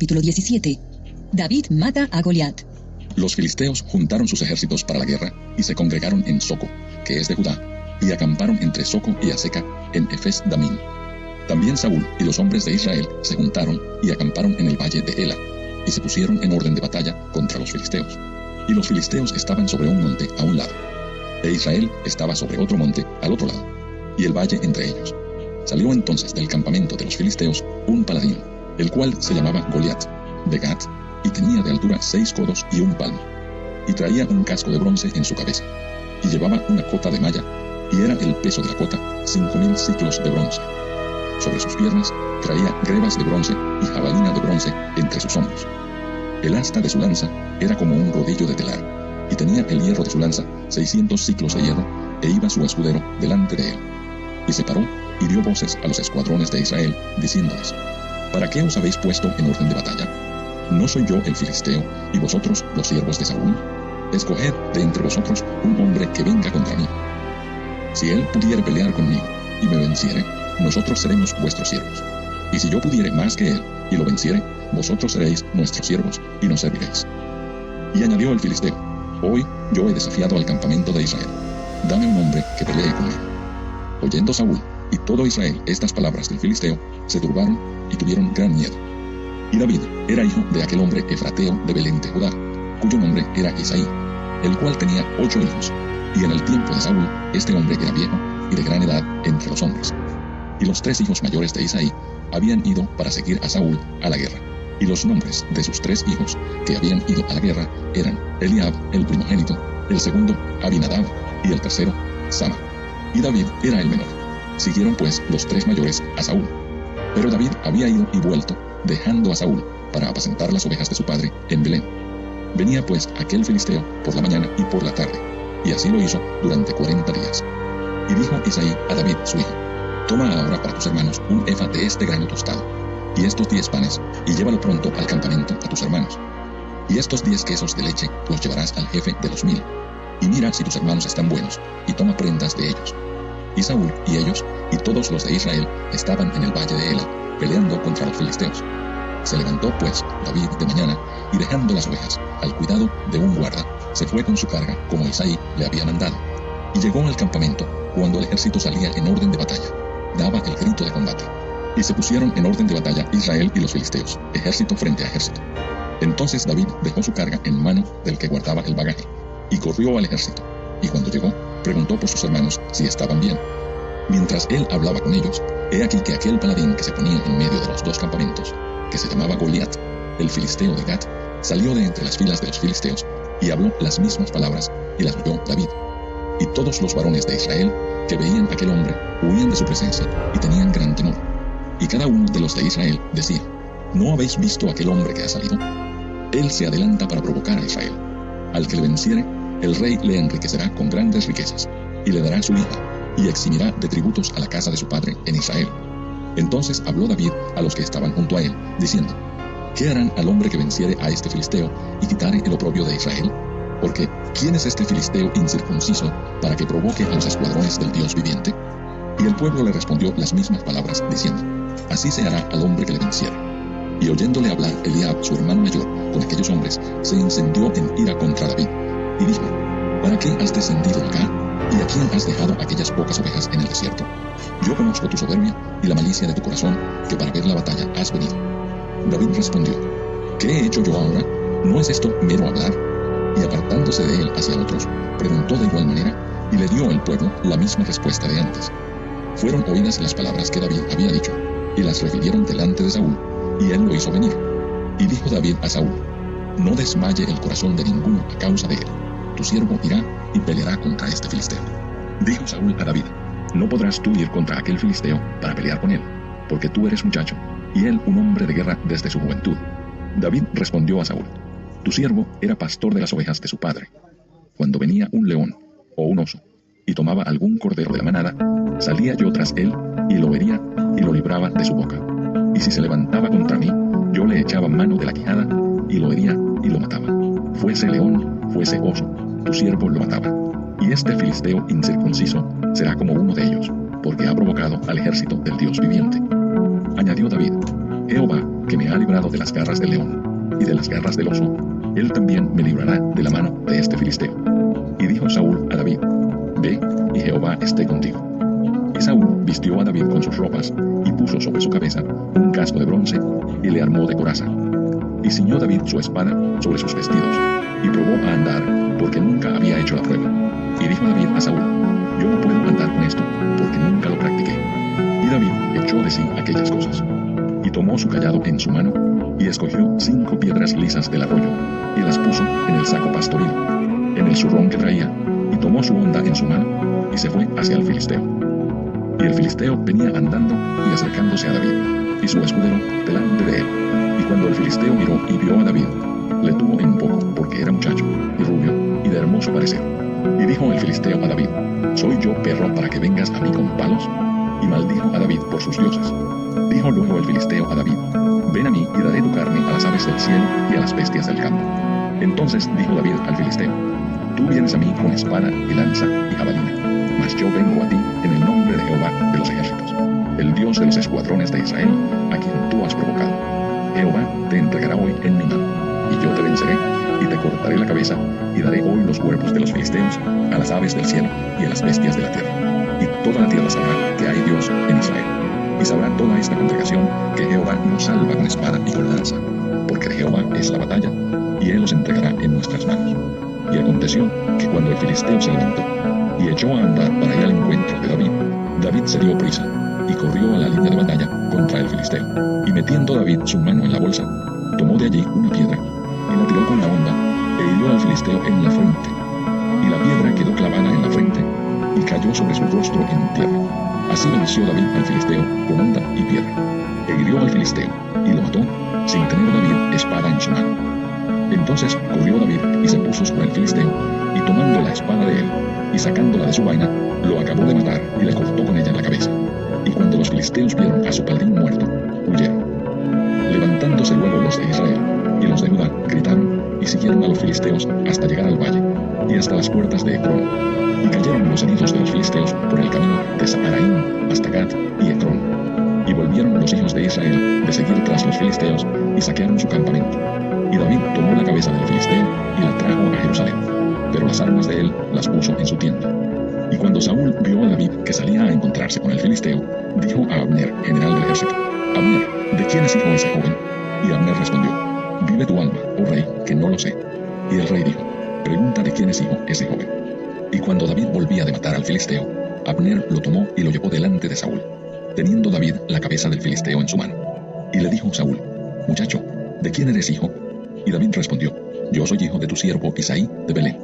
capítulo 17. David mata a Goliat. Los filisteos juntaron sus ejércitos para la guerra y se congregaron en Soco, que es de Judá, y acamparon entre Soco y Aseca en Efes Damín. También Saúl y los hombres de Israel se juntaron y acamparon en el valle de Ela, y se pusieron en orden de batalla contra los filisteos. Y los filisteos estaban sobre un monte a un lado, e Israel estaba sobre otro monte al otro lado, y el valle entre ellos. Salió entonces del campamento de los filisteos un paladín, el cual se llamaba Goliat, de Gat, y tenía de altura 6 codos y un palmo, y traía un casco de bronce en su cabeza, y llevaba una cota de malla, y era el peso de la cota 5000 ciclos de bronce. Sobre sus piernas traía grebas de bronce y jabalina de bronce entre sus hombros. El asta de su lanza era como un rodillo de telar, y tenía el hierro de su lanza 600 ciclos de hierro, e iba su escudero delante de él. Y se paró y dio voces a los escuadrones de Israel, diciéndoles: ¿Para qué os habéis puesto en orden de batalla? ¿No soy yo el filisteo, y vosotros los siervos de Saúl? Escoged de entre vosotros un hombre que venga contra mí. Si él pudiere pelear conmigo, y me venciere, nosotros seremos vuestros siervos. Y si yo pudiere más que él, y lo venciere, vosotros seréis nuestros siervos, y nos serviréis. Y añadió el filisteo: Hoy yo he desafiado al campamento de Israel. Dame un hombre que pelee conmigo. Oyendo Saúl y todo Israel estas palabras del filisteo, se turbaron y tuvieron gran miedo. Y David era hijo de aquel hombre efrateo de Belén de Judá, cuyo nombre era Isaí, el cual tenía 8 hijos. Y en el tiempo de Saúl, este hombre era viejo y de gran edad entre los hombres. Y los 3 hijos mayores de Isaí habían ido para seguir a Saúl a la guerra. Y los nombres de sus 3 hijos que habían ido a la guerra eran Eliab, el primogénito, el segundo Abinadab, y el tercero Sama. Y David era el menor. Siguieron pues los 3 mayores a Saúl. Pero David había ido y vuelto, dejando a Saúl para apacentar las ovejas de su padre en Belén. Venía pues aquel filisteo por la mañana y por la tarde, y así lo hizo durante 40 días. Y dijo Isaí a David su hijo: Toma ahora para tus hermanos un efa de este grano tostado, y estos 10 panes, y llévalo pronto al campamento a tus hermanos. Y estos 10 quesos de leche los llevarás al jefe de los 1000. Y mira si tus hermanos están buenos, y toma prendas de ellos. Y Saúl y ellos, y todos los de Israel, estaban en el valle de Ela, peleando contra los filisteos. Se levantó pues David de mañana, y dejando las ovejas al cuidado de un guarda, se fue con su carga como Isaí le había mandado. Y llegó al campamento cuando el ejército salía en orden de batalla. Daba el grito de combate. Y se pusieron en orden de batalla Israel y los filisteos, ejército frente a ejército. Entonces David dejó su carga en mano del que guardaba el bagaje, y corrió al ejército. Y cuando llegó, preguntó por sus hermanos si estaban bien. Mientras él hablaba con ellos, he aquí que aquel paladín que se ponía en medio de los 2 campamentos, que se llamaba Goliat, el filisteo de Gat, salió de entre las filas de los filisteos, y habló las mismas palabras, y las oyó David. Y todos los varones de Israel, que veían a aquel hombre, huían de su presencia, y tenían gran temor. Y cada uno de los de Israel decía: ¿No habéis visto a aquel hombre que ha salido? Él se adelanta para provocar a Israel. Al que le venciere, el rey le enriquecerá con grandes riquezas, y le dará su hija, y eximirá de tributos a la casa de su padre en Israel. Entonces habló David a los que estaban junto a él, diciendo: ¿Qué harán al hombre que venciere a este filisteo y quitare el oprobio de Israel? Porque, ¿quién es este filisteo incircunciso para que provoque a los escuadrones del Dios viviente? Y el pueblo le respondió las mismas palabras, diciendo: Así se hará al hombre que le venciere. Y oyéndole hablar Eliab, su hermano mayor, con aquellos hombres, se encendió en ira contra David, y dijo: ¿Para qué has descendido acá? ¿Y a quién has dejado aquellas pocas ovejas en el desierto? Yo conozco tu soberbia y la malicia de tu corazón, que para ver la batalla has venido. David respondió: ¿Qué he hecho yo ahora? ¿No es esto mero hablar? Y apartándose de él hacia otros, preguntó de igual manera, y le dio al pueblo la misma respuesta de antes. Fueron oídas las palabras que David había dicho, y las refirieron delante de Saúl, y él lo hizo venir. Y dijo David a Saúl: No desmaye el corazón de ninguno a causa de él. Tu siervo irá y peleará contra este filisteo. Dijo Saúl a David: No podrás tú ir contra aquel filisteo para pelear con él, porque tú eres muchacho, y él un hombre de guerra desde su juventud. David respondió a Saúl: Tu siervo era pastor de las ovejas de su padre. Cuando venía un león o un oso, y tomaba algún cordero de la manada, salía yo tras él, y lo hería, y lo libraba de su boca. Y si se levantaba contra mí, yo le echaba mano de la quijada, y lo hería, y lo mataba. Fuese león, fuese oso, tu siervo lo mataba. Y este filisteo incircunciso será como uno de ellos, porque ha provocado al ejército del Dios viviente. Añadió David: Jehová, que me ha librado de las garras del león y de las garras del oso, él también me librará de la mano de este filisteo. Y dijo Saúl a David: Ve, y Jehová esté contigo. Y Saúl vistió a David con sus ropas, y puso sobre su cabeza un casco de bronce, y le armó de coraza. Y ciñó David su espada sobre sus vestidos, y probó a andar, porque nunca había hecho la prueba. Y dijo David a Saúl: Yo no puedo andar con esto, porque nunca lo practiqué. Y David echó de sí aquellas cosas, y tomó su cayado en su mano, y escogió 5 piedras lisas del arroyo, y las puso en el saco pastoril, en el zurrón que traía, y tomó su honda en su mano, y se fue hacia el filisteo. Y el filisteo venía andando y acercándose a David, y su escudero delante de él. Y cuando el filisteo miró y vio a David, le tuvo en poco, porque era muchacho, y rubio, y de hermoso parecer. Y dijo el filisteo a David: ¿Soy yo perro para que vengas a mí con palos? Y maldijo a David por sus dioses. Dijo luego el filisteo a David: Ven a mí y daré tu carne a las aves del cielo y a las bestias del campo. Entonces dijo David al filisteo: Tú vienes a mí con espada y lanza y jabalina, mas yo vengo a ti en el nombre de Jehová de los ejércitos, el Dios de los escuadrones de Israel, a quien tú has provocado. Jehová te entregará hoy en mi mano, y yo te venceré, y te cortaré la cabeza, y daré hoy los cuerpos de los filisteos a las aves del cielo y a las bestias de la tierra. Y toda la tierra sabrá que hay Dios en Israel. Y sabrá toda esta congregación que Jehová nos salva con espada y con lanza, porque de Jehová es la batalla, y él los entregará en nuestras manos. Y aconteció que cuando el filisteo se levantó y echó a andar para ir al encuentro de David, David se dio prisa y corrió a la línea de batalla contra el filisteo. Y metiendo David su mano en la bolsa, tomó de allí una piedra y la tiró con la honda e hirió al filisteo en la frente. Y la piedra quedó clavada en la frente y cayó sobre su rostro en tierra. Así venció David al filisteo con honda y piedra, e hirió al filisteo y lo mató, sin tener David espada en su mano. Entonces corrió David y se puso sobre el filisteo, y tomando la espada de él, y sacándola de su vaina, lo acabó de matar y le cortó con ella en la cabeza. Y cuando los filisteos vieron a su paladín muerto, huyeron. Levantándose luego los de Israel y los de Judá, gritaron y siguieron a los filisteos hasta llegar al valle, y hasta las puertas de Ecrón. Y cayeron los heridos de los filisteos por el camino de Saharaim hasta Gat y Ecrón. Y volvieron los hijos de Israel de seguir tras los filisteos, y saquearon su campamento. Y David tomó la cabeza del filisteo y la trajo a Jerusalén, pero las armas de él las puso en su tienda. Y cuando Saúl vio a David que salía a encontrarse con el filisteo, dijo a Abner, general del ejército: Abner, ¿de quién es hijo ese joven? Y Abner respondió: Vive tu alma, oh rey, que no lo sé. Y el rey dijo: Pregunta de quién es hijo ese joven. Y cuando David volvía de matar al filisteo, Abner lo tomó y lo llevó delante de Saúl, teniendo David la cabeza del filisteo en su mano. Y le dijo Saúl: Muchacho, ¿de quién eres hijo? Y David respondió: Yo soy hijo de tu siervo Isaí de Belén.